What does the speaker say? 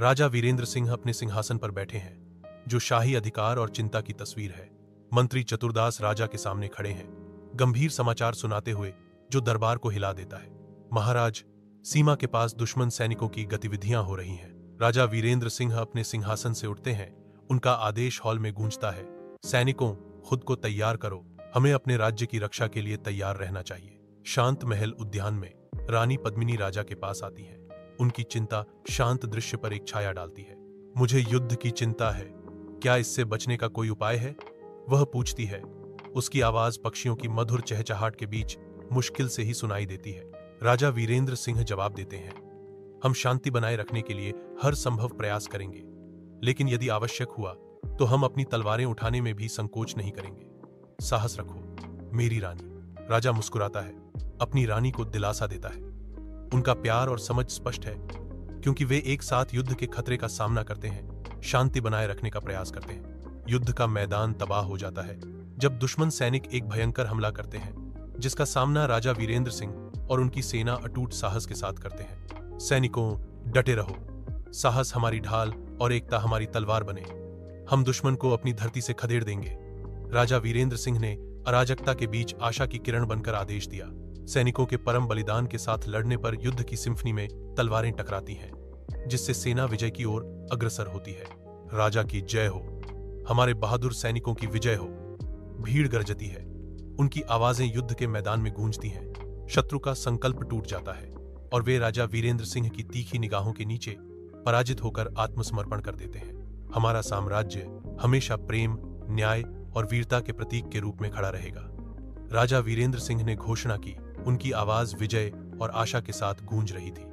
राजा वीरेंद्र सिंह अपने सिंहासन पर बैठे हैं, जो शाही अधिकार और चिंता की तस्वीर है। मंत्री चतुरदास राजा के सामने खड़े हैं, गंभीर समाचार सुनाते हुए, जो दरबार को हिला देता है। महाराज, सीमा के पास दुश्मन सैनिकों की गतिविधियां हो रही हैं। राजा वीरेंद्र सिंह अपने सिंहासन से उठते हैं। उनका आदेश हॉल में गूंजता है, सैनिकों, खुद को तैयार करो, हमें अपने राज्य की रक्षा के लिए तैयार रहना चाहिए। शांत महल उद्यान में रानी पद्मिनी राजा के पास आती है। उनकी चिंता शांत दृश्य पर एक छाया डालती है। मुझे युद्ध की चिंता है, क्या इससे बचने का कोई उपाय है? वह पूछती है। उसकी आवाज पक्षियों की मधुर चहचहाट के बीच मुश्किल से ही सुनाई देती है। राजा वीरेंद्र सिंह जवाब देते हैं, हम शांति बनाए रखने के लिए हर संभव प्रयास करेंगे, लेकिन यदि आवश्यक हुआ तो हम अपनी तलवारें उठाने में भी संकोच नहीं करेंगे। साहस रखो मेरी रानी। राजा मुस्कुराता है, अपनी रानी को दिलासा देता है। उनका प्यार और समझ स्पष्ट है, क्योंकि वे एक साथ युद्ध के खतरे का सामना करते हैं, शांति बनाए रखने का प्रयास करते हैं। युद्ध का मैदान तबाह हो जाता है जब दुश्मन सैनिक एक भयंकर हमला करते हैं, जिसका सामना राजा वीरेंद्र सिंह और उनकी सेना अटूट साहस के साथ करते हैं। सैनिकों, डटे रहो, साहस हमारी ढाल और एकता हमारी तलवार बने। हम दुश्मन को अपनी धरती से खदेड़ देंगे। राजा वीरेंद्र सिंह ने अराजकता के बीच आशा की किरण बनकर आदेश दिया। सैनिकों के परम बलिदान के साथ लड़ने पर युद्ध की सिम्फनी में तलवारें टकराती हैं, जिससे सेना विजय की ओर अग्रसर होती है। राजा की जय हो, हमारे बहादुर सैनिकों की विजय हो। भीड़ गरजती है, उनकी आवाजें युद्ध के मैदान में गूंजती हैं। शत्रु का संकल्प टूट जाता है और वे राजा वीरेंद्र सिंह की तीखी निगाहों के नीचे पराजित होकर आत्मसमर्पण कर देते हैं। हमारा साम्राज्य हमेशा प्रेम, न्याय और वीरता के प्रतीक के रूप में खड़ा रहेगा। राजा वीरेंद्र सिंह ने घोषणा की। उनकी आवाज विजय और आशा के साथ गूंज रही थी।